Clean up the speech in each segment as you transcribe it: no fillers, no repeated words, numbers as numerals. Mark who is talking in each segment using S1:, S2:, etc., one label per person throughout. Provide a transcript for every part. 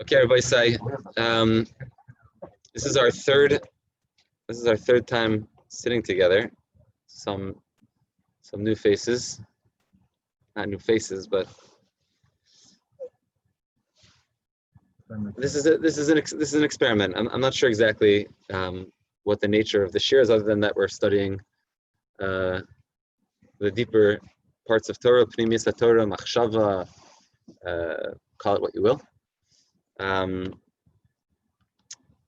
S1: Okay, everybody say, this is our third time sitting together. Some new faces, not new faces, but this is an experiment. I'm not sure exactly what the nature of the shir is, other than that we're studying the deeper parts of Torah, Pnimis Torah, Machshava, call it what you will.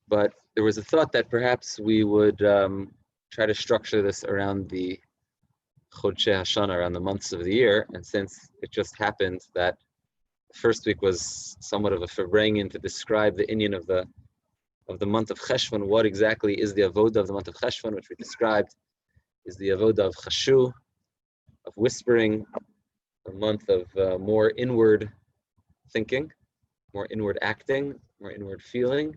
S1: But there was a thought that perhaps we would try to structure this around the Chodesh Cheshvan, around the months of the year. And since it just happened that the first week was somewhat of a farbrengen to describe the inyan of the month of Cheshvan, what exactly is the avoda of the month of Cheshvan, which we described is the avoda of chashu, of whispering, a month of more inward thinking, more inward acting, more inward feeling.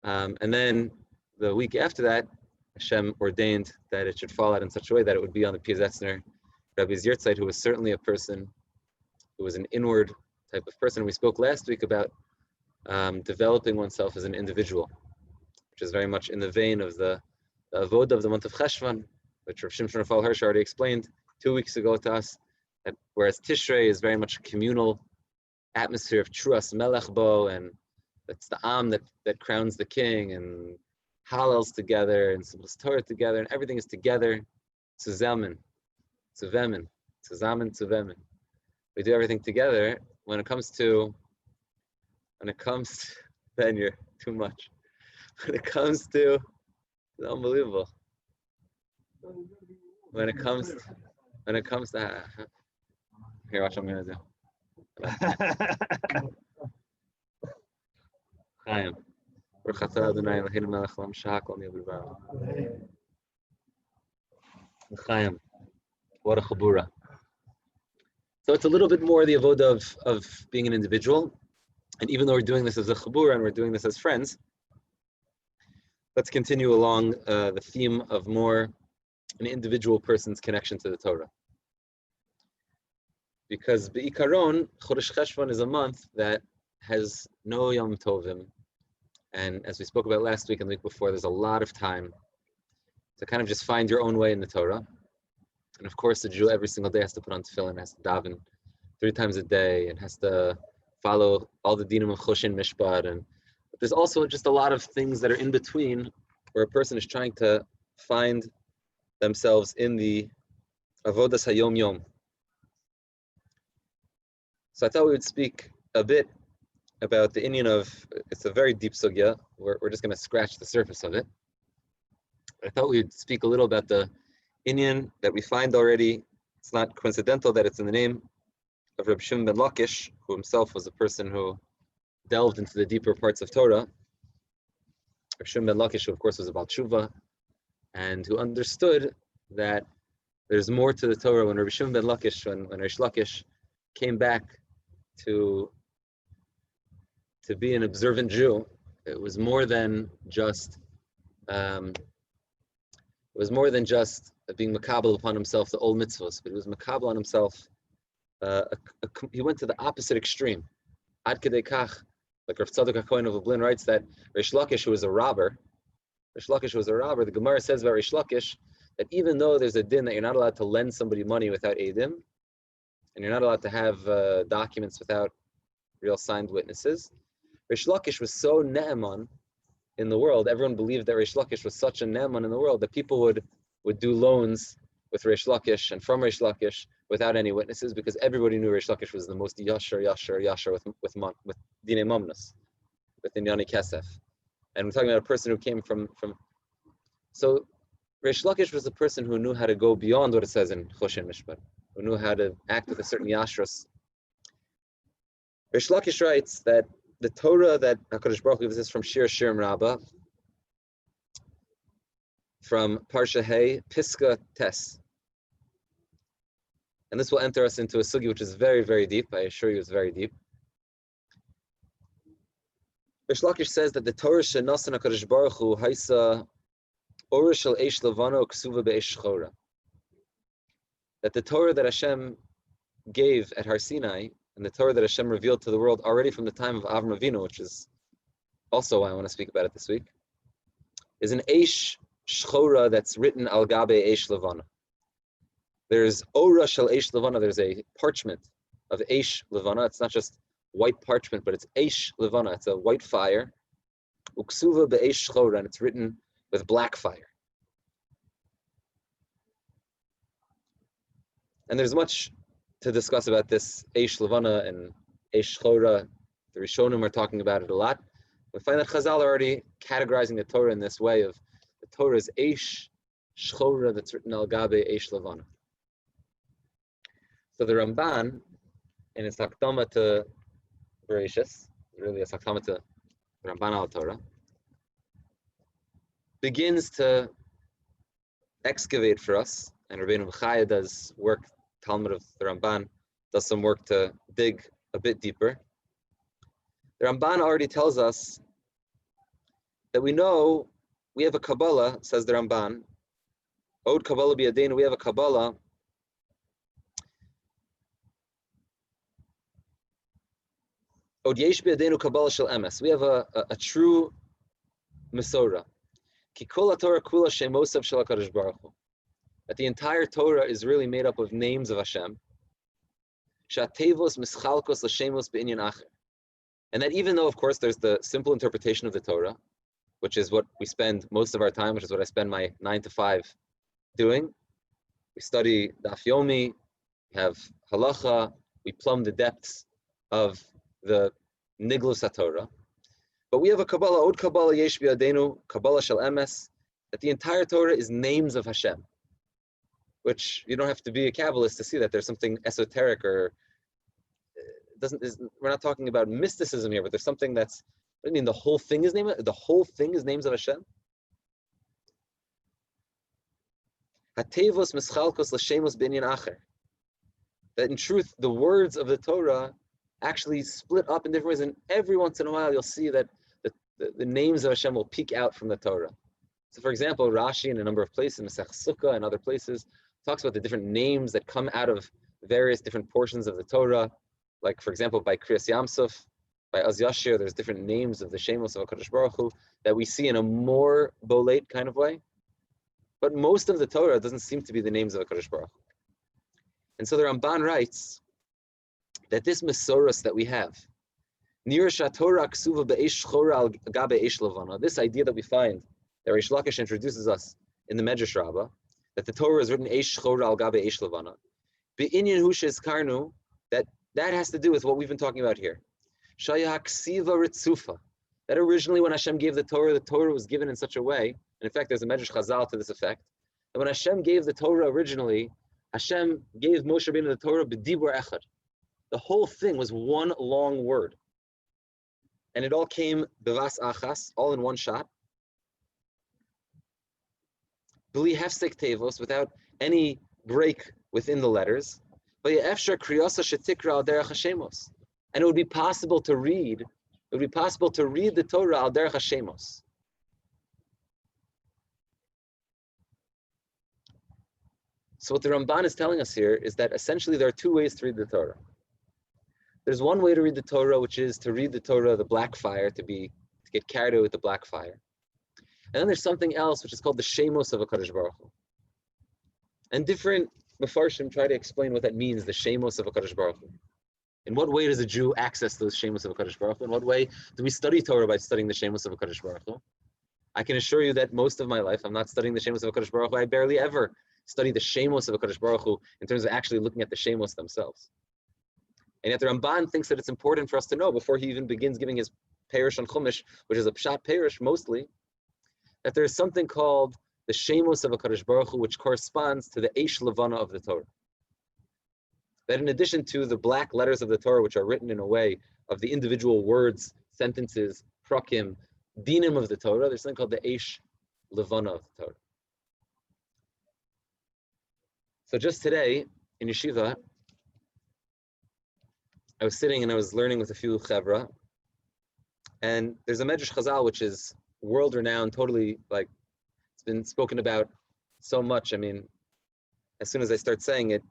S1: And then the week after that, Hashem ordained that it should fall out in such a way that it would be on the Piazetzner Rabbi Zirtzeit, who was certainly a person who was an inward type of person. We spoke last week about developing oneself as an individual, which is very much in the vein of the avoda of the month of Cheshvan, which Rav Shimshon Raphael Hirsch already explained 2 weeks ago to us, that whereas Tishrei is very much a communal atmosphere of Truas Melech Bo, and that's the Am that crowns the king, and Hallels together, and Simchas Torah together, and everything is together, Zusammen, Zusammen, we do everything together. When it comes to, Ben, you're too much. When it comes to, it's unbelievable. When it comes to, here, watch what I'm gonna do. Chaim. Chaim. What a chabura. So it's a little bit more the avoda of being an individual. And even though we're doing this as a chabura and we're doing this as friends, let's continue along the theme of more an individual person's connection to the Torah. Because Be'ikaron, Chodesh Cheshvan is a month that has no Yom Tovim. And as we spoke about last week and the week before, there's a lot of time to kind of just find your own way in the Torah. And of course, the Jew every single day has to put on tefillin, has to daven 3 times a day, and has to follow all the dinim of Choshen Mishpat. And there's also just a lot of things that are in between where a person is trying to find themselves in the Avodas Hayom Yom. So I thought we would speak a bit about the inyan of, it's a very deep sugya, we're just going to scratch the surface of it. I thought we'd speak a little about the inyan that we find already. It's not coincidental that it's in the name of Reb Shimon ben Lakish, who himself was a person who delved into the deeper parts of Torah. Reb Shimon ben Lakish, who of course was about Tshuva, and who understood that there's more to the Torah. When Reb Shimon ben Lakish, when Reish Lakish came back to be an observant Jew, it was more than just being makabel upon himself the old mitzvahs, but he was makabel on himself. He went to the opposite extreme. Ad kedei kach, like Rav Tzadok HaKohen of Lublin writes that Reish Lakish, who was a robber, the Gemara says about Reish Lakish that even though there's a din that you're not allowed to lend somebody money without edim, and you're not allowed to have documents without real signed witnesses, Reish Lakish was so ne'eman in the world, everyone believed that Reish Lakish was such a ne'eman in the world that people would do loans with Reish Lakish and from Reish Lakish without any witnesses, because everybody knew Reish Lakish was the most yasher with dinei mamnas, with inyani kesef. And we're talking about a person who came from. So Reish Lakish was a person who knew how to go beyond what it says in Choshen Mishpat, who knew how to act with a certain yashras. Reish Lakish writes that the Torah that HaKadosh Baruch Hu gives us from Shir Shirim Rabbah, from Parsha Hey, Piska Tes. And this will enter us into a sugi which is very, very deep. I assure you it's very deep. Reish Lakish says that the Torah shenasan HaKadosh Baruch Hu haisa Ora shel eish levano ksuva be'esh chora. That the Torah that Hashem gave at Har Sinai, and the Torah that Hashem revealed to the world already from the time of Avram Avinu, which is also why I want to speak about it this week, is an Eish Shchora that's written al gabe Eish Levana. There's Ora shel Eish Levana, there's a parchment of Eish Levana. It's not just white parchment, but it's Eish Levana. It's a white fire. Uksuva be'Eish Shchora, and it's written with black fire. And there's much to discuss about this Eish Levana and Eish Shchora. The Rishonim are talking about it a lot. We find that Chazal are already categorizing the Torah in this way of the Torah is Eish Shchora that's written al gabe Eish Levana. So the Ramban, in his Hakdama to Bereshis, really a Hakdama to Ramban al Torah, begins to excavate for us, and Rabbeinu Bechaye does work, Talmud of the Ramban, does some work to dig a bit deeper. The Ramban already tells us that we know we have a Kabbalah, says the Ramban, Od Kabbalah b'yadeinu, we have a Kabbalah Od yesh b'yadeinu Kabbalah shel Emes. We have a true Mesorah. Ki kol haTorah kula shemosav shel HaKadosh Baruch Hu. That the entire Torah is really made up of names of Hashem. Shatevos mischalkos l'shemos b'inyan acher. And that even though, of course, there's the simple interpretation of the Torah, which is what we spend most of our time, which is what I spend my 9 to 5 doing. We study Daf Yomi, we have Halacha, we plumb the depths of the Niglus HaTorah. But we have a Kabbalah, Od Kabbalah Yesh B'Yadeinu, Kabbalah Shel Emes, that the entire Torah is names of Hashem, which you don't have to be a Kabbalist to see that there's something esoteric or we're not talking about mysticism here, but there's something that's, I mean, the whole thing is names of Hashem. Hatevos mischalkos l'shemos b'inyan acher. That in truth, the words of the Torah actually split up in different ways, and every once in a while you'll see that the names of Hashem will peek out from the Torah. So for example, Rashi in a number of places, Masech Sukkah and other places, talks about the different names that come out of various different portions of the Torah. Like for example, by Kriyas Yamsuf, by Az Yashir, there's different names of the Shemos of HaKadosh Baruch Hu that we see in a more bolate kind of way. But most of the Torah doesn't seem to be the names of HaKadosh Baruch Hu. And so the Ramban writes that this Mesoros that we have, this idea that we find, that Reish Lakish introduces us in the Medrash Rabbah, that the Torah is written Eish Chora al Gabe Eish Levana, that has to do with what we've been talking about here. That originally when Hashem gave the Torah was given in such a way, and in fact there's a Medrash Chazal to this effect, that when Hashem gave the Torah originally, Hashem gave Moshe Rabbeinu the Torah b'dibur echad. The whole thing was one long word. And it all came bevas achas, all in one shot. B'li hefsek tevos, without any break within the letters. And it would be possible to read, the Torah al derech hashemos. So what the Ramban is telling us here is that essentially there are two ways to read the Torah. There's one way to read the Torah, which is to read the Torah, the black fire, to get carried away with the black fire. And then there's something else, which is called the Shemos of HaKadosh Baruch Hu. And different meforshim try to explain what that means, the Shemos of HaKadosh Baruch Hu. In what way does a Jew access those Shemos of HaKadosh Baruch Hu? In what way do we study Torah by studying the Shemos of HaKadosh Baruch Hu? I can assure you that most of my life, I'm not studying the Shemos of HaKadosh Baruch Hu. I barely ever study the Shemos of HaKadosh Baruch Hu in terms of actually looking at the Shemos themselves. And yet the Ramban thinks that it's important for us to know before he even begins giving his Perish on Chumash, which is a Pshat Perish mostly, that there is something called the Shemos of HaKadosh Baruch Hu, which corresponds to the Eish Levana of the Torah. That in addition to the black letters of the Torah, which are written in a way of the individual words, sentences, prakim, dinim of the Torah, there's something called the Eish Levana of the Torah. So just today in Yeshiva, I was sitting and I was learning with a few chevra, and there's a Medrash Chazal which is world-renowned, totally, like, it's been spoken about so much. I mean, as soon as I start saying it,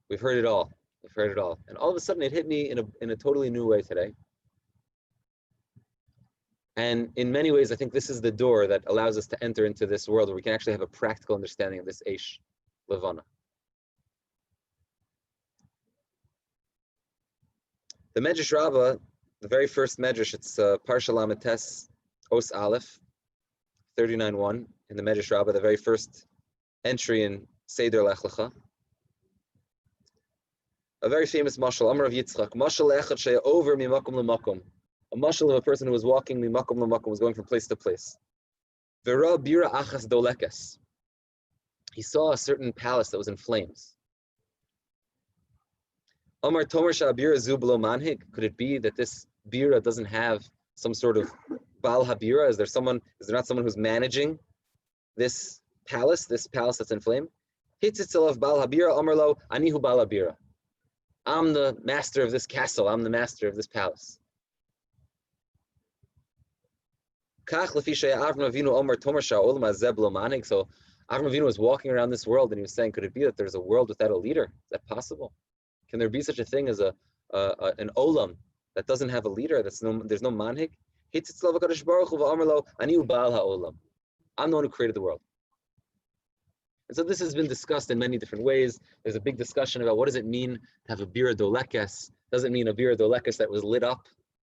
S1: we've heard it all. I've heard it all. And all of a sudden it hit me in a totally new way today. And in many ways, I think this is the door that allows us to enter into this world where we can actually have a practical understanding of this Eish Levana. The Medrash Rabbah, the very first Medrash, it's Parsha Lametes Os Aleph, 39.1 in the Medrash Rabbah, the very first entry in Seder Lech Lecha. A very famous mashal, Amar of Yitzchak, mashal echad sheya over mimakom lemakom. A mashal of a person who was walking mimakom lemakom, was going from place to place. Vera bira achas dolekes. He saw a certain palace that was in flames. Amar tomer sha'abira zu b'lo manhig. Could it be that this bira doesn't have some sort of bal habira? Is there not someone who's managing this palace that's in flame? Hitzitzelav bal habira amar lo anihu bal habira. I'm the master of this castle. I'm the master of this palace. So Avram Avinu was walking around this world and he was saying, could it be that there's a world without a leader? Is that possible? Can there be such a thing as an olam that doesn't have a leader? There's no manhig? I'm the one who created the world. And so this has been discussed in many different ways. There's a big discussion about what does it mean to have a bira dolekes? Does it mean a bira dolekes that was lit up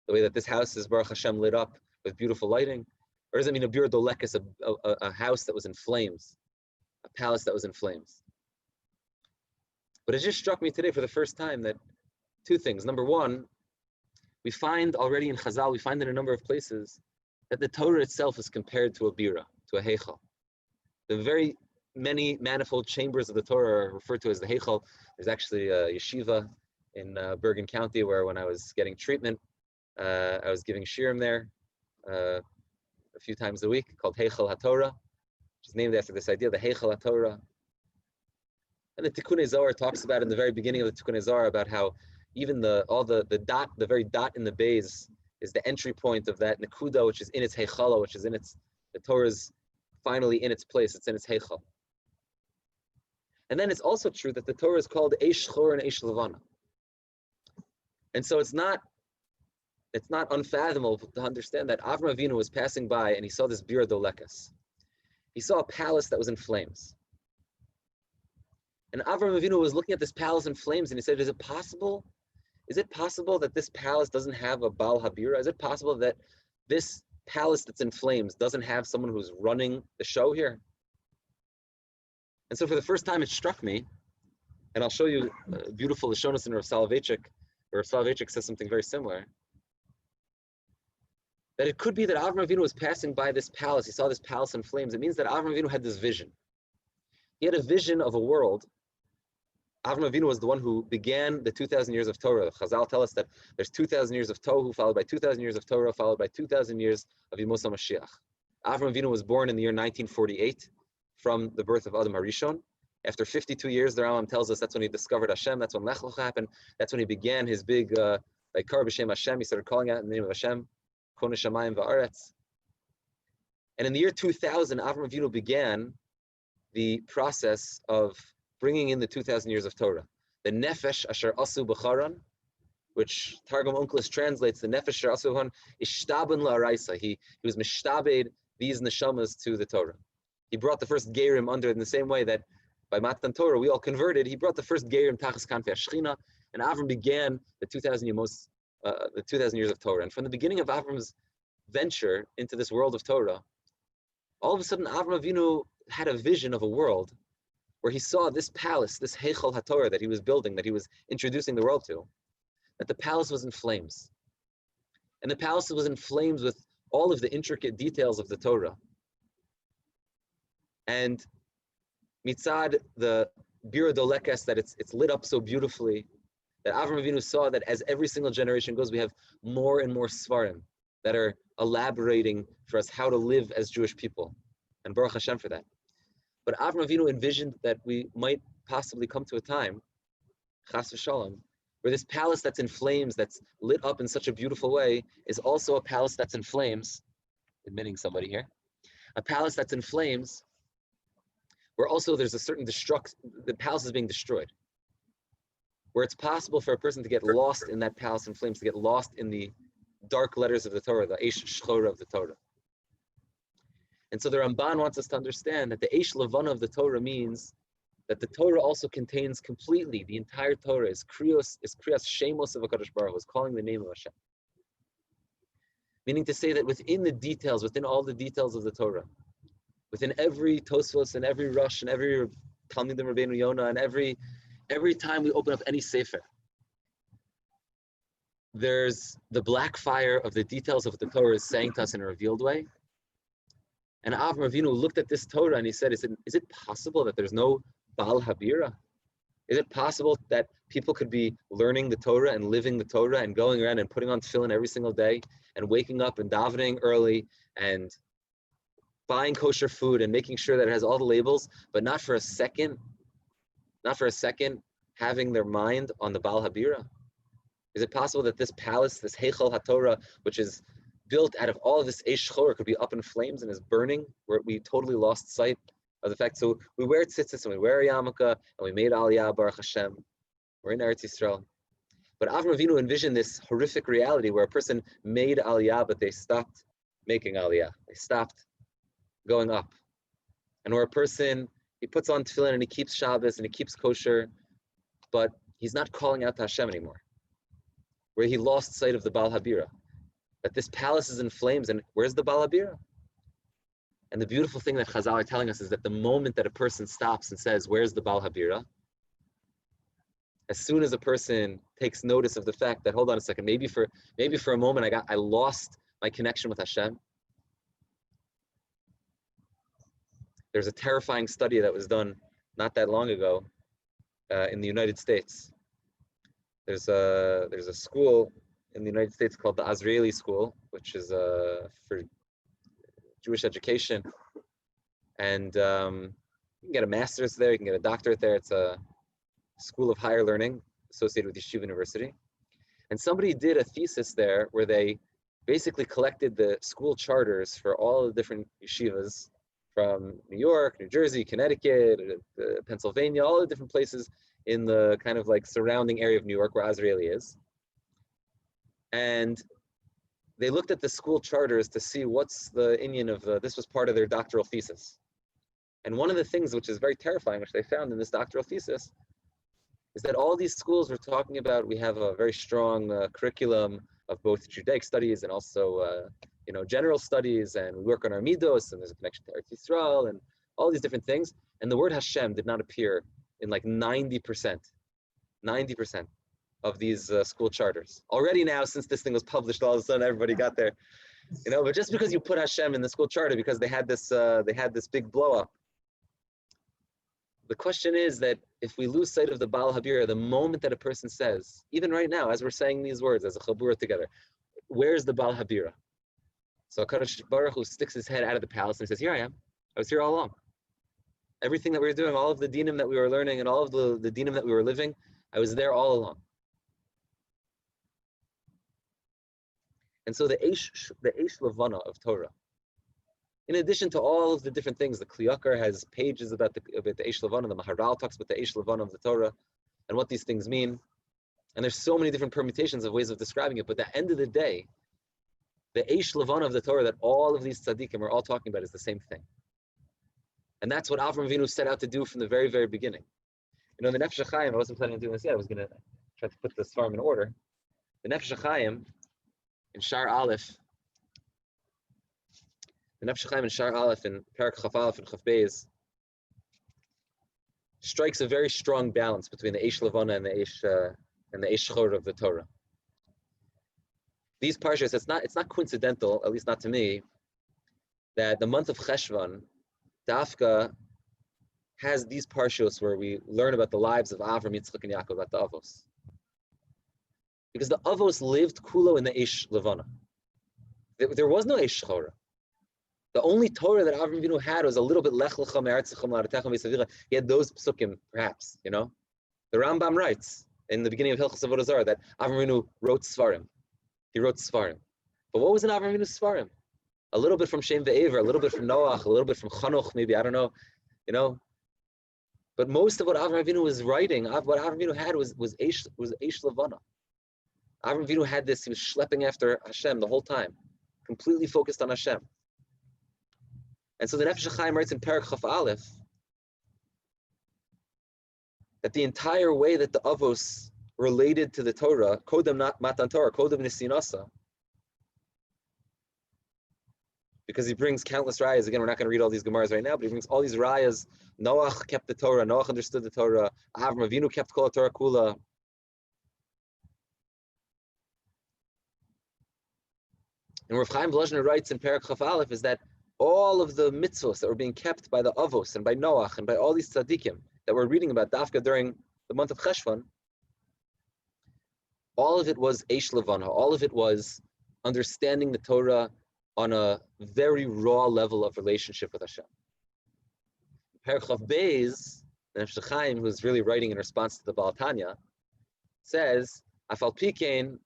S1: the way that this house is Baruch Hashem lit up with beautiful lighting? Or does it mean a bira dolekes, a house that was in flames, a palace that was in flames? But it just struck me today for the first time that two things. Number one, we find already in Chazal, we find in a number of places that the Torah itself is compared to a bira, to a heichal. The very many manifold chambers of the Torah are referred to as the Heichal. There's actually a yeshiva in Bergen County where when I was getting treatment, I was giving shiurim there a few times a week called Heichal HaTorah, which is named after this idea, the Heichal HaTorah. And the Tikkunei Zohar talks about in the very beginning of the Tikkunei Zohar about how even the very dot in the bays is the entry point of that Nekuda, which is in its Heichala, which is in its, the Torah's finally in its place, it's in its Heichal. And then it's also true that the Torah is called Eish Chor and Eish Levana. And so it's not unfathomable to understand that Avram Avinu was passing by and he saw this Bira Dolekes. He saw a palace that was in flames. And Avram Avinu was looking at this palace in flames and he said, is it possible that this palace doesn't have a Baal Habira? Is it possible that this palace that's in flames doesn't have someone who's running the show here? And so for the first time it struck me, and I'll show you a beautiful Lashonos in Rav Soloveitchik, where Rav Soloveitchik says something very similar, that it could be that Avram Avinu was passing by this palace. He saw this palace in flames. It means that Avram Avinu had this vision. He had a vision of a world. Avram Avinu was the one who began the 2,000 years of Torah. Chazal tell us that there's 2,000 years of Tohu, followed by 2,000 years of Torah, followed by 2,000 years of Yemos HaMashiach. Avram Avinu was born in the year 1948 from the birth of Adam HaRishon. After 52 years, the Rambam tells us that's when he discovered Hashem, that's when Lech Lecha happened, that's when he began his big, like Kar B'Shem Hashem, he started calling out in the name of Hashem, Kone Shamayim Va'aretz. And in the year 2000, Avram Avinu began the process of bringing in the 2,000 years of Torah. The Nefesh Asher Asu B'charan, which Targum Onkelos translates, the Nefesh Asher Asu B'charan, Ishtaben La'araisa. He was mishtabed these neshamas to the Torah. He brought the first Gerim under it in the same way that by Matan Torah we all converted. He brought the first Gerim Tachas Kanfei Ashchina, and Avram began the 2,000 years of Torah. And from the beginning of Avram's venture into this world of Torah, all of a sudden Avram Avinu had a vision of a world where he saw this palace, this Heichal HaTorah that he was building, that he was introducing the world to, that the palace was in flames. And the palace was in flames with all of the intricate details of the Torah. And mitzad, the Bira Dolekes, that it's lit up so beautifully, that Avram Avinu saw that as every single generation goes, we have more and more Svarim that are elaborating for us how to live as Jewish people. And Baruch Hashem for that. But Avram Avinu envisioned that we might possibly come to a time, Chas v'Shalom, where this palace that's in flames, that's lit up in such a beautiful way, is also a palace that's in flames, admitting somebody here, a palace that's in flames, where also there's a certain the palace is being destroyed. where it's possible for a person to get lost in that palace in flames, to get lost in the dark letters of the Torah, the Eish Shchora of the Torah. And so the Ramban wants us to understand that the Eish Levana of the Torah means that the Torah also contains completely, the entire Torah is Kriyas Shemos of HaKadosh Baruch Hu, is calling the name of Hashem. Meaning to say that within the details, within all the details of the Torah, within every Tosfos and every Rush and every Talmid Rabbeinu Yonah and every time we open up any Sefer, there's the black fire of the details of what the Torah is saying to us in a revealed way. And Avram Avinu looked at this Torah and he said, is it possible that there's no Baal Habira? Is it possible that people could be learning the Torah and living the Torah and going around and putting on tefillin every single day and waking up and davening early and buying kosher food and making sure that it has all the labels, but not for a second having their mind on the Baal Habira? Is it possible that this palace, this Heichal HaTorah, which is built out of all of this Eish Shchor, could be up in flames and is burning, where we totally lost sight of the fact? So we wear tzitzis and we wear a yarmulke and we made Aliyah, Baruch Hashem. We're in Eretz Yisrael. But Avram Avinu envisioned this horrific reality where a person made Aliyah, but they stopped making Aliyah. They stopped going up. And where a person, he puts on tefillin and he keeps Shabbos and he keeps kosher, but he's not calling out to Hashem anymore. Where he lost sight of the Baal Habira. That this palace is in flames, and where's the Baal Habira? And the beautiful thing that Chazal are telling us is that the moment that a person stops and says, where's the Baal Habira? As soon as a person takes notice of the fact that, hold on a second, maybe for a moment I lost my connection with Hashem. There's a terrifying study that was done not that long ago in the United States. There's a school in the United States called the Azrieli School, which is for Jewish education. And you can get a master's there, you can get a doctorate there. It's a school of higher learning associated with Yeshiva University. And somebody did a thesis there where they basically collected the school charters for all the different yeshivas from New York, New Jersey, Connecticut, Pennsylvania, all the different places in the kind of like surrounding area of New York where Azrieli is. And they looked at the school charters to see what's the Inyan of this was part of their doctoral thesis. And one of the things which is very terrifying, which they found in this doctoral thesis, is that all these schools we're talking about, we have a very strong curriculum of both Judaic studies and also general studies, and we work on our midos, and there's a connection to Eretz Yisrael, and all these different things. And the word Hashem did not appear in like 90% of these school charters. Already now, since this thing was published, all of a sudden everybody got there, but just because you put Hashem in the school charter, because they had this big blow up. The question is that if we lose sight of the Baal Habira, the moment that a person says, even right now, as we're saying these words, as a chabura together, where's the Baal Habira? So HaKadosh Baruch Hu sticks his head out of the palace and he says, here I am. I was here all along. Everything that we were doing, all of the dinim that we were learning and all of the dinim that we were living, I was there all along. And so the Eish Levana of Torah, in addition to all of the different things, the Kli Yakar has pages about the Eish Levana, the Maharal talks about the Eish Levana of the Torah and what these things mean. And there's so many different permutations of ways of describing it, but at the end of the day, the Eish Levana of the Torah that all of these tzaddikim are all talking about is the same thing. And that's what Avram Avinu set out to do from the very, very beginning. The Nefesh HaChaim, I wasn't planning on doing this yet, I was going to try to put this farm in order. The Nefesh HaChaim in Shar Aleph, the Nefesh HaChaim in Shar Aleph in Parak Chaf Aleph and Chaf Beis strikes a very strong balance between the Eish Levana and the Eish Shchor of the Torah. These parshas, it's not coincidental, at least not to me, that the month of Cheshvan, Dafka, has these parshas where we learn about the lives of Avram, Yitzchak, and Yaakov, about the Avos. Because the Avos lived kulo in the Eish Levana. There was no Eish Shchora. The only Torah that Avram Avinu had was a little bit Lech Lecha Me'aretzecha Me'aretechem V'Savicha. He had those psukim, perhaps, The Rambam writes in the beginning of Hilchos Avodah Zarah that Avram Avinu wrote Sfarim. He wrote Sfarim. But what was in Avram Avinu's Sfarim? A little bit from Shem Ve'ever, a little bit from Noach, a little bit from Chanoch, maybe, I don't know, But most of what Avram Avinu was writing, what Avram Avinu had was Eish Levana. Avram Avinu had this, he was schlepping after Hashem the whole time, completely focused on Hashem. And so the Nefesh HaChaim writes in Perek Chaf Aleph that the entire way that the Avos related to the Torah, Kodem Matan Torah, Kodem Nisinasa, because he brings countless rayas. Again, we're not going to read all these Gemaras right now, but he brings all these rayas. Noach kept the Torah. Noach understood the Torah. Avram Avinu kept Kol Torah Kula. And Rav Chaim Volozhiner writes in Perek Chaf Aleph is that all of the mitzvos that were being kept by the Avos and by Noach and by all these tzaddikim that we're reading about Dafka during the month of Cheshvan, all of it was Eish Levana. All of it was understanding the Torah on a very raw level of relationship with Hashem. Perek Chaf Beis, the Nefesh HaChaim, who's really writing in response to the Baal Tanya, says, Afal Pikein,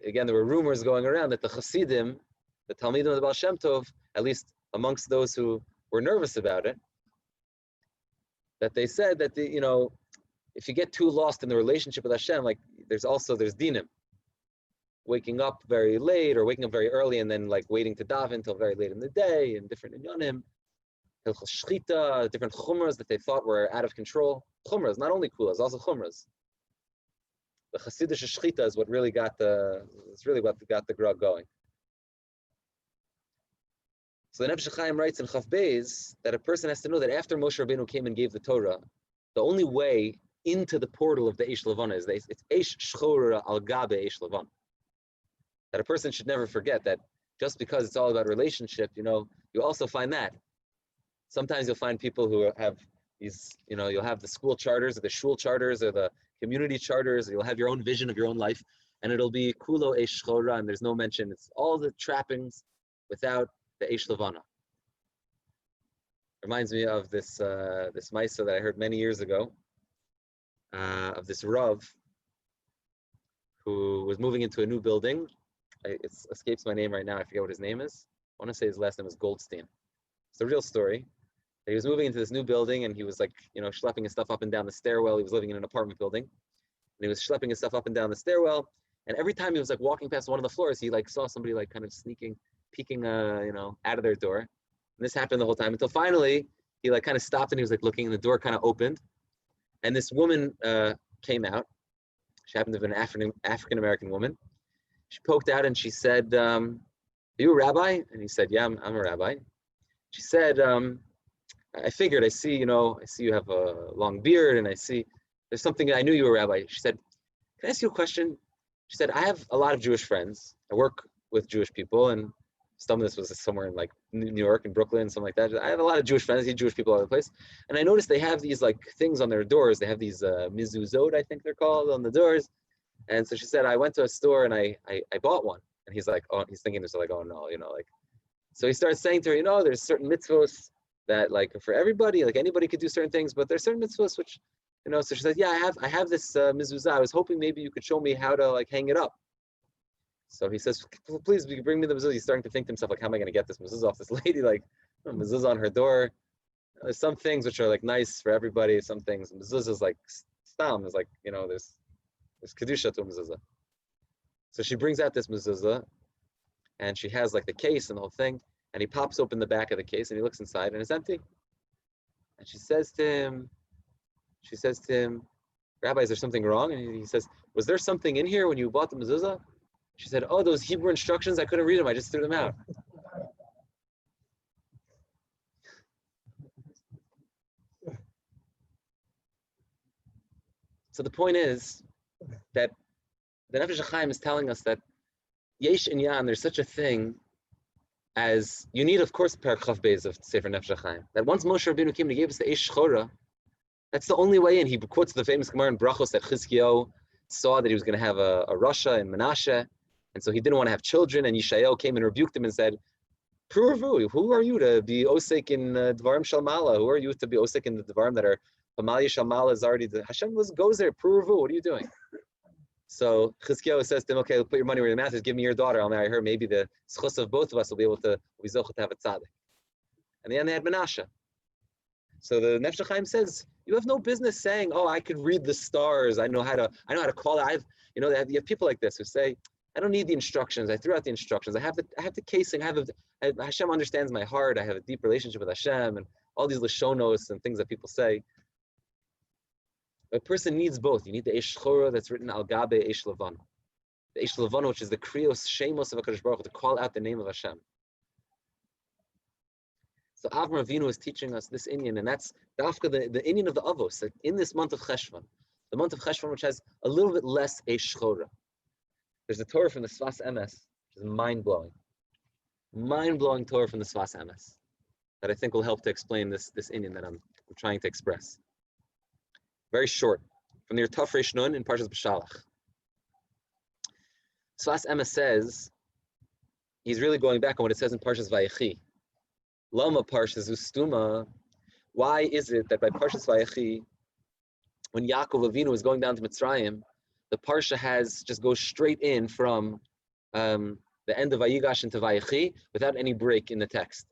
S1: again, there were rumors going around that the Chassidim, the Talmidim of the Baal Shem Tov, at least amongst those who were nervous about it, that they said that if you get too lost in the relationship with Hashem, like there's dinim, waking up very late or waking up very early and then like waiting to daven until very late in the day, and different inyanim, hilchos shchita, different chumras that they thought were out of control. Chumras, not only kulas, also chumras. The Chassidish shchita is what really got the grug going. So the Nefesh HaChaim writes in Chaf Beis that a person has to know that after Moshe Rabbeinu came and gave the Torah, the only way into the portal of the Eish Levana is it's Eish Shchora al Gabe Eish Levana. That a person should never forget that just because it's all about relationship, you also find that. Sometimes you'll find people who have these, you'll have the school charters or the shul charters or the community charters, or you'll have your own vision of your own life, and it'll be Kulo Eish Shchora, and there's no mention. It's all the trappings without the Eish Levana. Reminds me of this Maisa that I heard many years ago, of this Rav who was moving into a new building. It escapes my name right now. I forget what his name is. I want to say his last name is Goldstein. It's a real story. He was moving into this new building, and he was like, schlepping his stuff up and down the stairwell. He was living in an apartment building, and he was schlepping his stuff up and down the stairwell. And every time he was like walking past one of the floors, he like saw somebody like kind of peeking, out of their door. And this happened the whole time until finally he like kind of stopped and he was like looking, and the door kind of opened, and this woman came out. She happened to be an African-American woman. She poked out and she said, "Are you a rabbi?" And he said, "Yeah, I'm a rabbi." She said, "I figured. I see you have a long beard, and I see there's something. I knew you were a rabbi." She said, "Can I ask you a question?" She said, "I have a lot of Jewish friends. I work with Jewish people, and some of this was somewhere in like New York and Brooklyn, something like that. I have a lot of Jewish friends. I see Jewish people all over the place, and I noticed they have these like things on their doors. They have these mezuzot, I think they're called, on the doors." And so she said, "I went to a store and I bought one." And he's like, "Oh," he's thinking, "Oh no, like." So he starts saying to her, "There's certain mitzvos that like for everybody, like anybody could do certain things, but there's certain mitzvos which, So she said, "Yeah, I have this mezuzah. I was hoping maybe you could show me how to like hang it up." So he says, "Please, bring me the mezuzah." He's starting to think to himself, like, how am I going to get this mezuzah off this lady? Like, mezuzah on her door. There's some things which are like nice for everybody. Some things, mezuzah is like stam. Is like, there's kedusha to a mezuzah. So she brings out this mezuzah, and she has like the case and the whole thing. And he pops open the back of the case, and he looks inside, and it's empty. And she says to him, "Rabbi, is there something wrong?" And he says, "Was there something in here when you bought the mezuzah?" She said, "Oh, those Hebrew instructions, I couldn't read them. I just threw them out." So the point is that the Nefesh HaChaim is telling us that Yesh Inyan, there's such a thing as, you need, of course, Perek Chaf Beis of Sefer Nefesh HaChaim, that once Moshe Rabbeinu came and he gave us the Eish Shchora, that's the only way in. He quotes the famous Gemara in Brachos that Chizkiyahu saw that he was going to have a Rasha in Menashe, and so he didn't want to have children, and Yishayahu came and rebuked him and said, "Pruvu, who are you to be osek in Dvarim Shalmala? Who are you to be osek in the Dvarim that are Pamalia Shalmala is already, Hashem goes there, Pruvu, what are you doing?" So Chizkiyahu says to him, "Okay, put your money where your mouth is, give me your daughter, I'll marry her, maybe the schus of both of us will be able to be zochah to have a tzaddik." And then they had Menashe. So the Nefesh Chaim says, you have no business saying, "Oh, I could read the stars. I know how to call it." You have people like this who say, "I don't need the instructions. I threw out the instructions. I have the casing. Hashem understands my heart. I have a deep relationship with Hashem," and all these lashonos and things that people say. A person needs both. You need the Eish Chora that's written al gabe Eish Levana. The Eish Levana, which is the Kriyos Shemos of HaKadosh Baruch Hu, to call out the name of Hashem. So Avram Avinu is teaching us this inyan, and that's dafka the inyan of the Avos, like in this month of Cheshvan, the month of Cheshvan, which has a little bit less Eish Chora. There's a Torah from the Sfas Emes, which is mind-blowing Torah from the Sfas Emes, that I think will help to explain this inyan that I'm trying to express. Very short, from the Yertaf Reish Nun in Parshas B'Shalach. Sfas Emes says, he's really going back on what it says in Parshas Vayechi. Lama Parshas Ustuma, why is it that by Parshas Vayechi, when Yaakov Avinu is going down to Mitzrayim, the Parsha goes straight in from the end of Vayigash into Vayechi without any break in the text.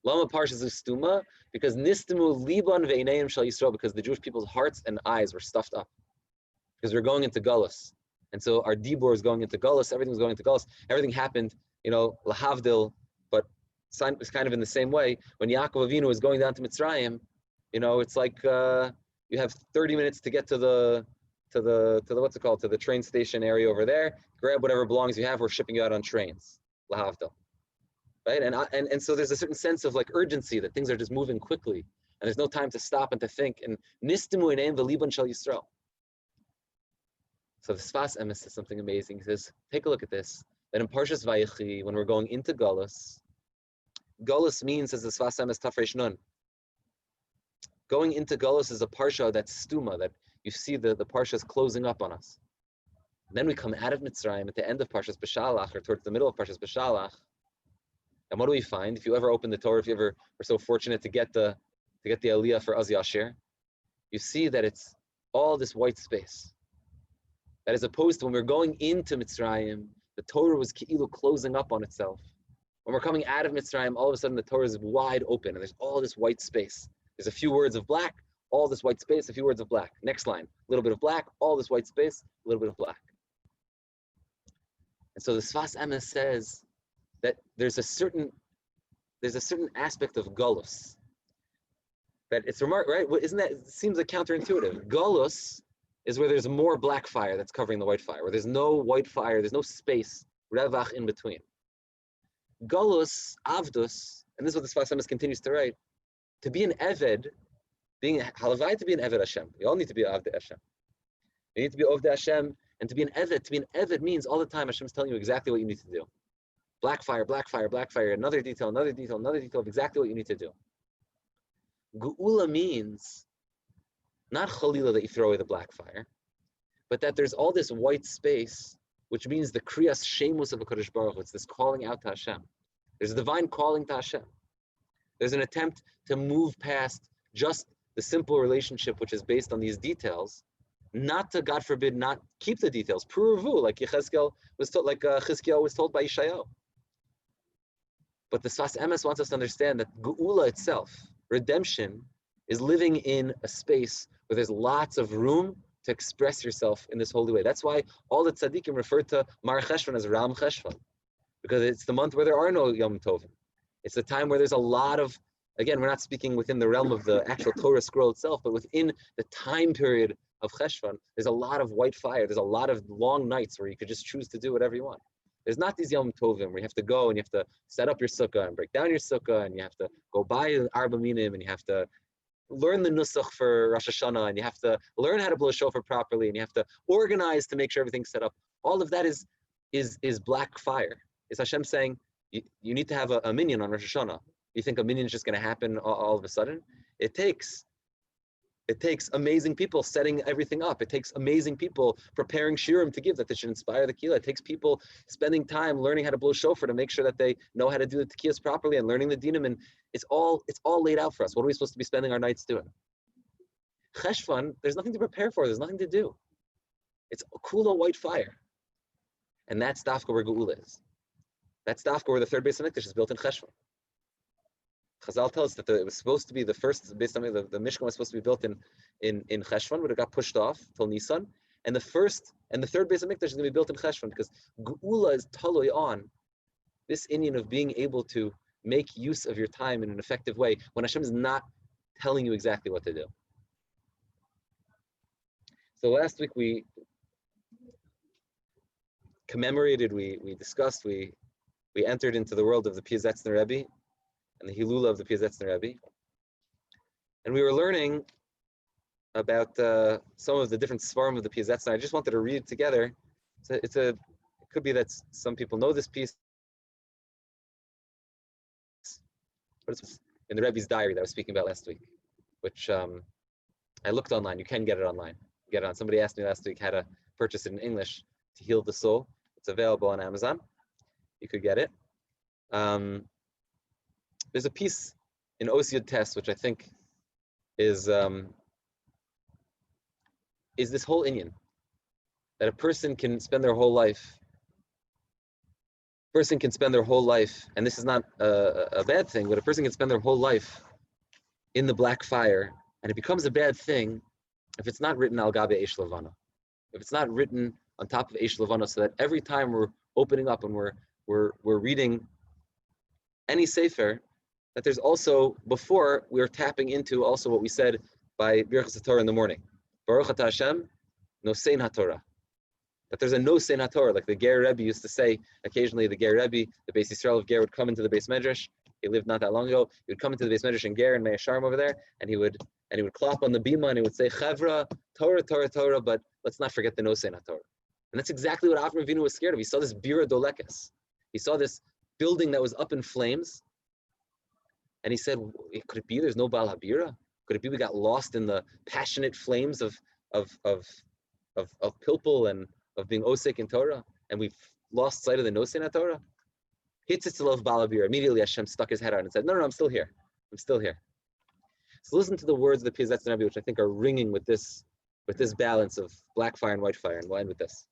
S1: Lama Parshas Ustuma, because Nistimu Liban Ve'inayim Shal Yisrael, because the Jewish people's hearts and eyes were stuffed up. Because we're going into Galus. And so our Dibur is going into Galus, everything's going into Galus. Everything happened, Lahavdil, but it's kind of in the same way. When Yaakov Avinu is going down to Mitzrayim, it's like you have 30 minutes to get to the train station area over there, grab whatever belongings you have, we're shipping you out on trains. Lahavdil. Right? And so there's a certain sense of like urgency that things are just moving quickly and there's no time to stop and to think. And Nistimu Ineim V'Liban Shal Yisrael. So the Sfas Emes says something amazing. He says, take a look at this, that in Parshas Vayechi, when we're going into Galus means, as the Sfas Emes Taf Reish Nun, going into Galus is a Parsha that's stuma, that you see the Parsha is closing up on us. And then we come out of Mitzrayim at the end of Parshas B'Shalach, or towards the middle of Parshas B'Shalach. And what do we find? If you ever open the Torah, if you ever were so fortunate to get the Aliyah for Az Yashir, you see that it's all this white space. That as opposed to when we're going into Mitzrayim, the Torah was ki'ilu closing up on itself. When we're coming out of Mitzrayim, all of a sudden the Torah is wide open and there's all this white space. There's a few words of black, all this white space, a few words of black. Next line, a little bit of black, all this white space, a little bit of black. And so the Sfas Emes says that there's a certain aspect of Galus that it's right? Isn't that, it seems like counterintuitive. Galus is where there's more black fire that's covering the white fire, where there's no white fire, there's no space, revach in between. Galus, Avdus, and this is what the Sfas Emes continues to write, to be an Eved, being halavai, to be an Eved Hashem. We all need to be Avdei Hashem. You need to be Avdei Hashem, and to be an Eved means all the time Hashem is telling you exactly what you need to do. Black fire, black fire, black fire, another detail of exactly what you need to do. Geula means not chalila that you throw away the black fire, but that there's all this white space, which means the kriyas shemus of HaKadosh Baruch Hu. It's this calling out to Hashem. There's a divine calling to Hashem. There's an attempt to move past just the simple relationship, which is based on these details, not to, God forbid, not keep the details. Pruvu, like Chizkiyahu was told by Yeshayahu. But the Sfas Emes wants us to understand that Geula itself, redemption, is living in a space where there's lots of room to express yourself in this holy way. That's why all the tzaddikim refer to Mar Cheshvan as Ram Cheshvan, because it's the month where there are no Yom Tovim. It's the time where there's a lot of, again, we're not speaking within the realm of the actual Torah scroll itself, but within the time period of Cheshvan, there's a lot of white fire. There's a lot of long nights where you could just choose to do whatever you want. There's not these Yom Tovim where you have to go and you have to set up your sukkah and break down your sukkah and you have to go buy Arba Minim and you have to learn the nusach for Rosh Hashanah and you have to learn how to blow shofar properly and you have to organize to make sure everything's set up. All of that is black fire. It's Hashem saying, you need to have a minyan on Rosh Hashanah. You think a minyan is just going to happen all of a sudden? It takes amazing people setting everything up. It takes amazing people preparing shiurim to give that they should inspire the kehillah. It takes people spending time learning how to blow shofar to make sure that they know how to do the tekiyos properly and learning the dinim. And it's all laid out for us. What are we supposed to be spending our nights doing? Cheshvan, there's nothing to prepare for. There's nothing to do. It's a kula white fire. And that's dafka where Geula is. That's dafka where the third base of Mikdash is built in Cheshvan. Chazal tells us that it was supposed to be the first, based on the Mishkan was supposed to be built in Cheshvan, but it got pushed off till Nisan. And the first and the third Beis Hamikdash is going to be built in Cheshvan because Geula is taloi on this inyan of being able to make use of your time in an effective way when Hashem is not telling you exactly what to do. So last week we commemorated, we discussed, we entered into the world of the Piazetzner Rebbe and the Hilula of the Piazetzner Rebbe. And we were learning about some of the different Svarim of the Piazetzner. I just wanted to read it together. It could be that some people know this piece, but it's in the Rebbe's diary that I was speaking about last week, which I looked online. You can get it online. Get it on. Somebody asked me last week how to purchase it in English to heal the soul. It's available on Amazon. You could get it. There's a piece in Osiyud Test which I think is this whole inyan that a person can spend their whole life. And this is not a bad thing, but a person can spend their whole life in the black fire, and it becomes a bad thing if it's not written al gabe eish levana, if it's not written on top of eish levana, so that every time we're opening up and we're reading any sefer, that there's also, before we're tapping into also what we said by Birchas HaTorah in the morning, Baruch Atah Hashem Nosein HaTorah, that there's a Nosein HaTorah, like the Ger Rebbe used to say. Occasionally the Ger Rebbe, the Beis Yisrael of Ger, would come into the Beis Medrash. He lived not that long ago. He would come into the Beis Medrash in Ger and Mea Sharm over there, and he would clap on the bima and he would say, Chavra, Torah, Torah, Torah, but let's not forget the Nosein HaTorah. And that's exactly what Avram Avinu was scared of. He saw this Bira Dolekes. He saw this building that was up in flames, and he said, could it be there's no Baal HaBira? Could it be we got lost in the passionate flames of pilpul and of being osek in Torah, and we've lost sight of the Nosein HaTorah? Hitzitzilov Baal HaBira. Immediately Hashem stuck his head out and said, no, I'm still here. I'm still here. So listen to the words of the Piazetzner Rebbe, which I think are ringing with this balance of black fire and white fire, and we'll end with this.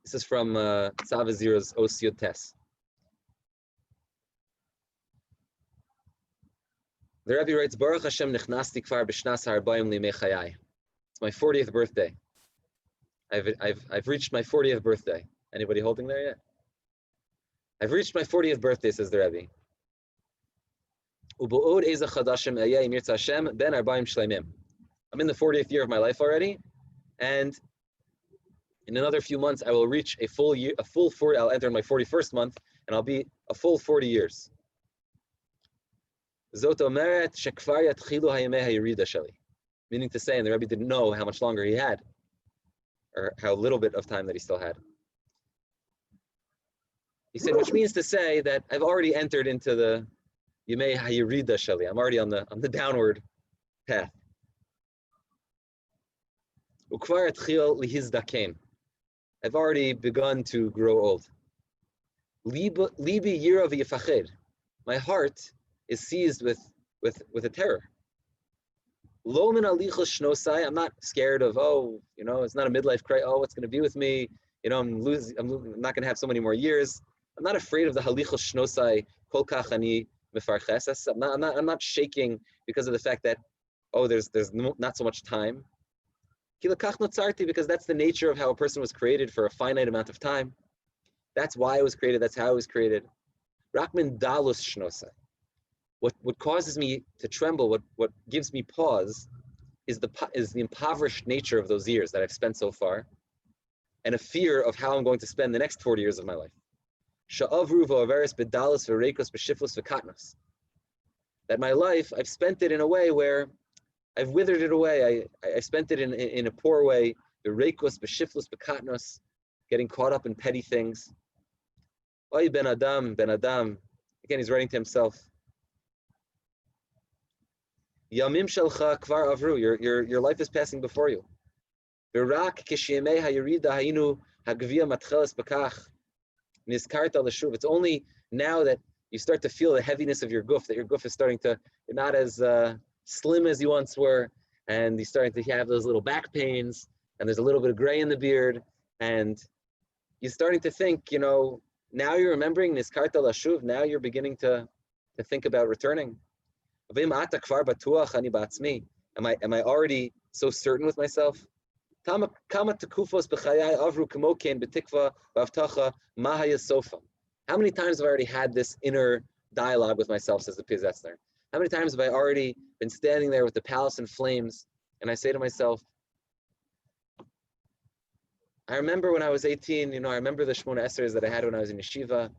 S1: This is from Tzav Azira's Osiyot Tes. The Rebbe writes, Baruch Hashem nechnasti kfar b'shnas ha'arbayim limei chayai. It's my 40th birthday. I've reached my 40th birthday. Anybody holding there yet? I've reached my 40th birthday, says the Rebbe. U'bo'od eza chadashim eyeh im yirtzeh Hashem ben arbayim shleimim. I'm in the 40th year of my life already, and in another few months I will reach a full year, I'll enter my 41st month, and I'll be a full 40 years. Zot omeret shekvar yatchilu hayemei hayirida sheli. Meaning to say, and the Rebbe didn't know how much longer he had, or how little bit of time that he still had. He said, which means to say that I've already entered into the Yemei hayirida sheli. I'm already on the downward path. Ukvar yatchil lihizdaken. I've already begun to grow old. Libi yirav yifached. My heart is seized with a terror. Lo min alichos shnosai. I'm not scared of, it's not a midlife crisis. Oh, what's going to be with me? I'm not going to have so many more years. I'm not afraid of the halichos shnosai kol kach ani mefarches. I'm not shaking because of the fact that, there's not so much time. Because that's the nature of how a person was created, for a finite amount of time. That's why it was created. That's how it was created. Rakmin dalus shnosai. What causes me to tremble, what gives me pause, is the impoverished nature of those years that I've spent so far, and a fear of how I'm going to spend the next 40 years of my life. That my life, I've spent it in a way where I've withered it away. I spent it in a poor way, getting caught up in petty things. Oy ben Adam. Again, he's writing to himself. Yamim shelcha kvar avru. Your life is passing before you. V'rak k'shiyemei hayirida hayinu hagvia matcheles b'kach nizkarta l'shuv. It's only now that you start to feel the heaviness of your guf, that your guf is starting to, you're not as slim as you once were, and you're starting to have those little back pains, and there's a little bit of gray in the beard, and you're starting to think, Now you're remembering Niskarta Lashuv. Now you're beginning to think about returning. Am I already so certain with myself? How many times have I already had this inner dialogue with myself, says the Piazetzner? How many times have I already been standing there with the palace in flames, and I say to myself, I remember when I was 18, I remember the Shmona Esrei that I had when I was in yeshiva.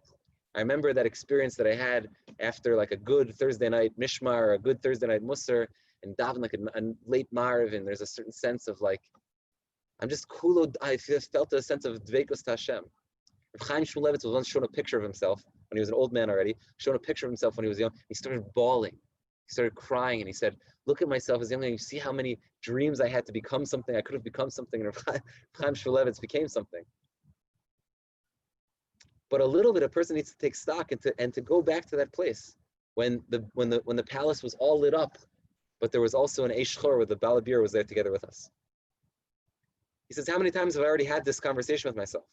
S1: I remember that experience that I had after like a good Thursday night mishmar or a good Thursday night musar, and daven like a late marv, and there's a certain sense of like, I'm just kulo. I felt a sense of dveikos to Hashem. Rav Chaim Shmulevitz was once shown a picture of himself when he was an old man already. Shown a picture of himself when he was young. He started bawling. He started crying, and he said, "Look at myself as a young man. You see how many dreams I had to become something. I could have become something, and Rav Chaim Shmulevitz became something." But a little bit, a person needs to take stock and to go back to that place when the palace was all lit up, but there was also an Eish Chor where the Balabir was there together with us. He says, how many times have I already had this conversation with myself?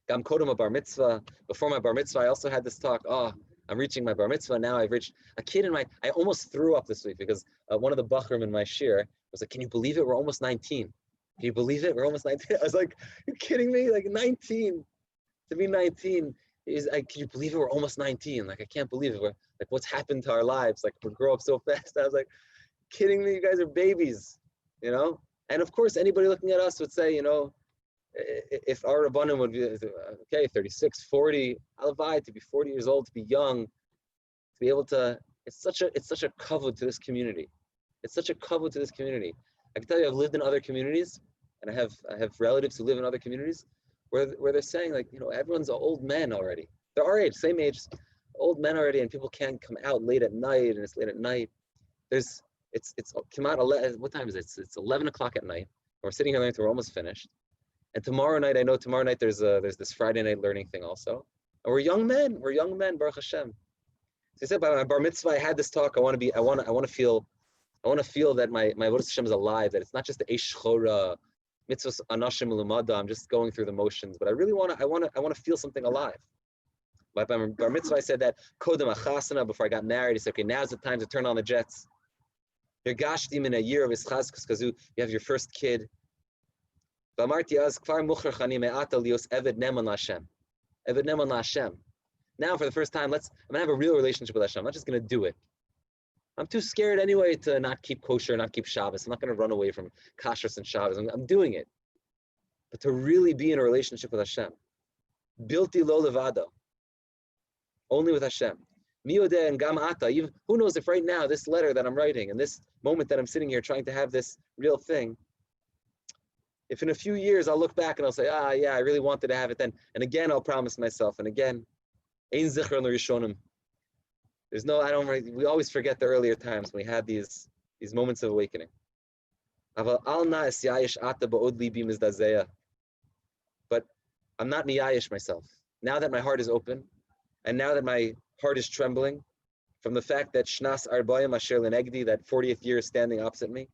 S1: Gam Kodem a bar mitzvah. Before my bar mitzvah, I also had this talk. Oh, I'm reaching my bar mitzvah now. I've reached a kid I almost threw up this week because one of the Bachrim in my shir was like, "Can you believe it? We're almost 19. Can you believe it? We're almost 19." I was like, "You're kidding me? Like 19? To be 19 is like, can you believe it? We're almost 19. Like I can't believe it. We're like, what's happened to our lives? Like we grow up so fast." I was like, "Kidding me? You guys are babies, And of course, anybody looking at us would say, if our Rabbanim would be, okay, 36, 40, alavai, to be 40 years old, to be young, to be able to, it's such a kavod to this community. It's such a kavod to this community. I can tell you, I've lived in other communities, and I have relatives who live in other communities where they're saying, like, everyone's old men already. They're our age, same age, old men already, and people can't come out late at night, and it's late at night. It's come out 11, what time is it? It's 11 o'clock at night. We're sitting here learning until we're almost finished. And tomorrow night, I know tomorrow night there's this Friday night learning thing also. And we're young men, Baruch Hashem. So he said, by my bar mitzvah, I had this talk. I want to feel that my Avodas Hashem is alive, that it's not just the Eish Chora, mitzvahs anashim l'umada, I'm just going through the motions, but I really want to feel something alive. By my bar mitzvah, I said that kodem achasana, before I got married. He said, okay, now's the time to turn on the jets. You're gashtim in a year of ischazkus because you have your first kid. Now, for the first time, I'm gonna have a real relationship with Hashem. I'm not just gonna do it. I'm too scared anyway to not keep kosher, not keep Shabbos. I'm not gonna run away from kashrus and Shabbos. I'm doing it. But to really be in a relationship with Hashem, bilti lo levado, only with Hashem. Miyodeh and gam ata. Who knows if right now this letter that I'm writing and this moment that I'm sitting here trying to have this real thing, if in a few years I'll look back and I'll say, yeah, I really wanted to have it then. And again, I'll promise myself. And again, ein zichron l'rishonim. We always forget the earlier times when we had these moments of awakening. But I'm not miyayish myself. Now that my heart is open, and now that my heart is trembling from the fact that Shnas Arbayim Asher Lenegdi, that 40th year is standing opposite me,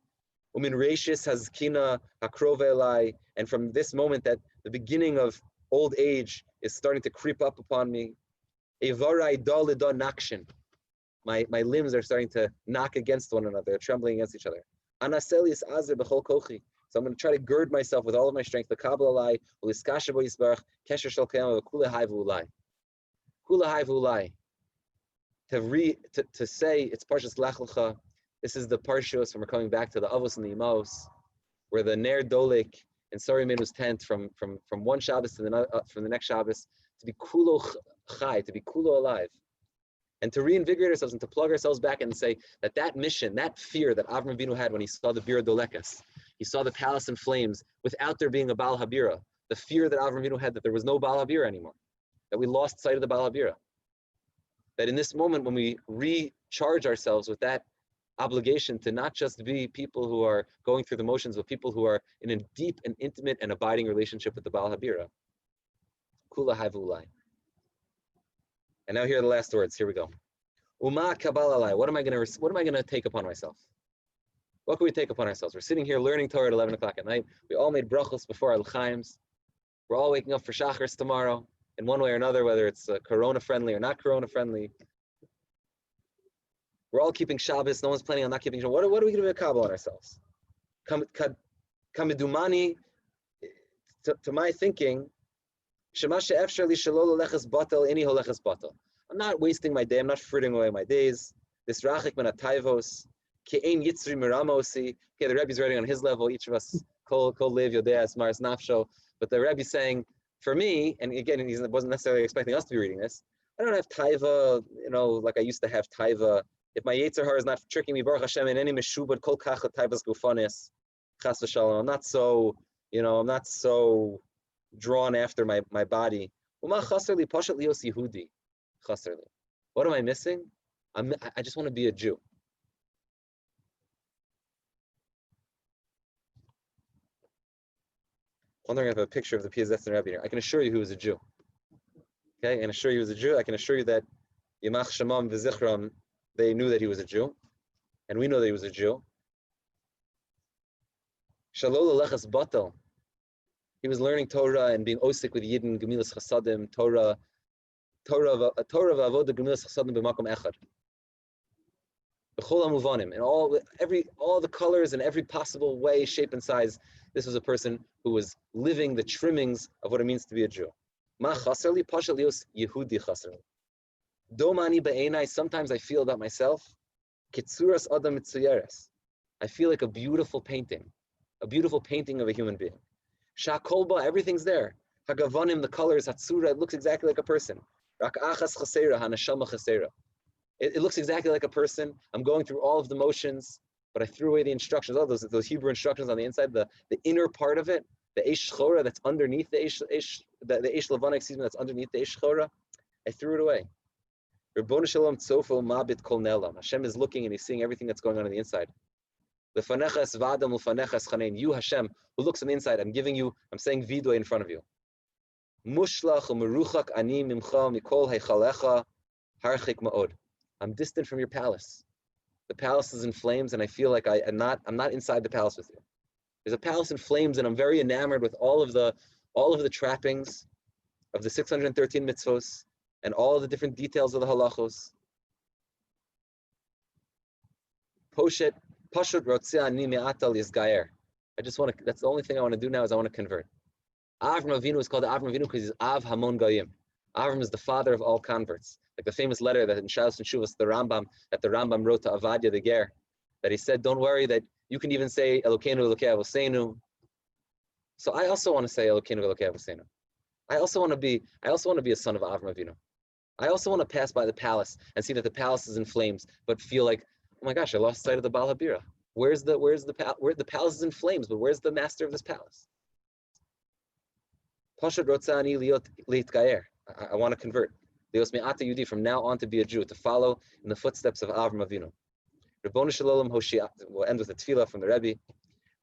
S1: Umin Reishis Hazkina Hakrova Elai, and from this moment that the beginning of old age is starting to creep up upon me, Evarai Dalida Nakshin, my limbs are starting to knock against one another, trembling against each other. Anaselius Azer Bechol Kochi. So I'm going to try to gird myself with all of my strength. The Kabbalah Lai, Uliskasha Bo Yisbarach, Kesher Shel Kayam, Kula Hai V'ulai. Kula Hai V'ulai. To say it's Parshas Lech Lecha. This is the Parshas, when we're coming back to the Avos and the Imos, where the Ner Dolik in Sari Menu's tent from one Shabbos to from the next Shabbos, to be Kulo Chai, to be Kulo alive. And to reinvigorate ourselves and to plug ourselves back and say that mission, that fear that Avram Avinu had when he saw the Bira Dolekas, he saw the palace in flames without there being a Baal Habira, the fear that Avram Avinu had that there was no Baal Habira anymore, that we lost sight of the Baal Habira. That in this moment, when we recharge ourselves with that obligation to not just be people who are going through the motions, but people who are in a deep and intimate and abiding relationship with the Baal Habira. Kula Havulai. And now here are the last words. Here we go. Uma Kabbalah. What am I gonna take upon myself? What can we take upon ourselves? We're sitting here learning Torah at 11 o'clock at night. We all made brachos before our l'chaims. We're all waking up for Shachris tomorrow in one way or another, whether it's corona-friendly or not corona-friendly. We're all keeping Shabbos. No one's planning on not keeping Shabbos. What are we going to be a kabbalah on ourselves? Kamidumani, to my thinking, I'm not wasting my day. I'm not frittering away my days. This rachik min atayvos, ke'ein yitzri miramosi. Okay, the Rebbe's writing on his level. Each of us kol lev yodea es maris nafsho. But the Rebbe's saying, for me, and again, he wasn't necessarily expecting us to be reading this. I don't have taiva, like I used to have taiva. If my yetzer hara is not tricking me, Baruch Hashem, in any meshubad kol kach taivas gufanis, chas v'shalom. I'm not so, I'm not so drawn after my body. What am I missing? I just want to be a Jew. Wondering if I have a picture of the Piazetzin Rebbe here. I can assure you he was a Jew. Okay, I can assure you he was a Jew. I can assure you that Yimach Shemam v'Zichram, they knew that he was a Jew, and we know that he was a Jew. Shalol Alechas Batel. He was learning Torah and being osik with Yidden, Gemilas Chasadim, Torah v'avoda Gemilas Chasadim b'makom echad. B'chol hamuvanim, in all the colors and every possible way, shape, and size. This was a person who was living the trimmings of what it means to be a Jew. Ma chaserli pasha lios Yehudi chaserli. Domani ba'enai. Sometimes I feel about myself. Kitzuras adam mitzuyeres. I feel like a beautiful painting of a human being. Shakolba, everything's there. Hagavanim, the colors, Hatsura, it looks exactly like a person. Rak achas chasera, hanashama chasera. It looks exactly like a person. I'm going through all of the motions, but I threw away the instructions, all those Hebrew instructions on the inside, the inner part of it, the Eish Chora that's underneath the Eish Levana, that's underneath the Eish Chora. I threw it away. Rabbonu Shalom Tzofo Mabit Kol Nelam. Hashem is looking and he's seeing everything that's going on the inside. You, Hashem, who looks on the inside, I'm saying vidui in front of you. I'm distant from your palace. The palace is in flames, and I feel like I'm not inside the palace with you. There's a palace in flames, and I'm very enamored with all of the trappings of the 613 mitzvos and all of the different details of the halachos. Poshet. Pashut rotzeh ani me'atal yizgayer. That's the only thing I want to do now is I want to convert. Avram Avinu is called Avram Avinu because he's Av Hamon Goyim. Avram is the father of all converts. Like the famous letter that in Shalos and Shuvas, the Rambam wrote to Avadia the Ger, that he said, don't worry that you can even say Elokeinu Elokei Avoseinu. So I also want to say Elokeinu Elokei Avoseinu. I also want to be a son of Avram Avinu. I also want to pass by the palace and see that the palace is in flames, but feel like, oh my gosh, I lost sight of the Baal Habira. The palace is in flames, but where's the master of this palace? Pashut rotzani liot leitgayer. I want to convert. Lios me'ata Yudi, from now on to be a Jew, to follow in the footsteps of Avram Avinu. Rabbonu Shalom Hoshi. We'll end with a tefillah from the Rebbe.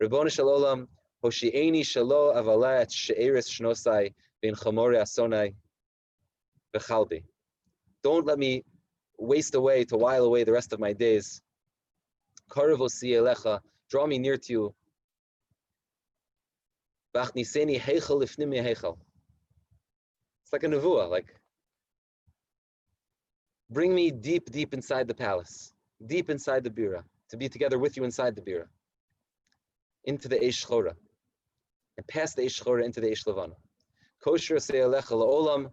S1: Rabbonu Shalom Hoshi'eni Shalo Avala et She'eres Shnosai Bin Chamore Asonai Bechalbi. Don't let me waste away to while away the rest of my days. Karavosi Elecha, draw me near to you. Bachniseni Heichel Lifnimi Heichel. It's like a nevuah, like bring me deep, deep inside the palace, deep inside the bira, to be together with you inside the bira, into the Eish Chora, and past the Eish Chora into the Eish Levana. Kosher Se'elecha La'olam,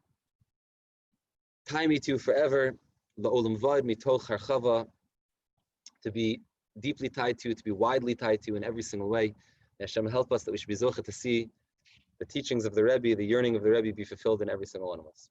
S1: tie me to you forever, La'olam Vad Mitoch Harchava, to be deeply tied to you, to be widely tied to you in every single way. And Hashem help us that we should be zocheh to see the teachings of the Rebbe, the yearning of the Rebbe be fulfilled in every single one of us.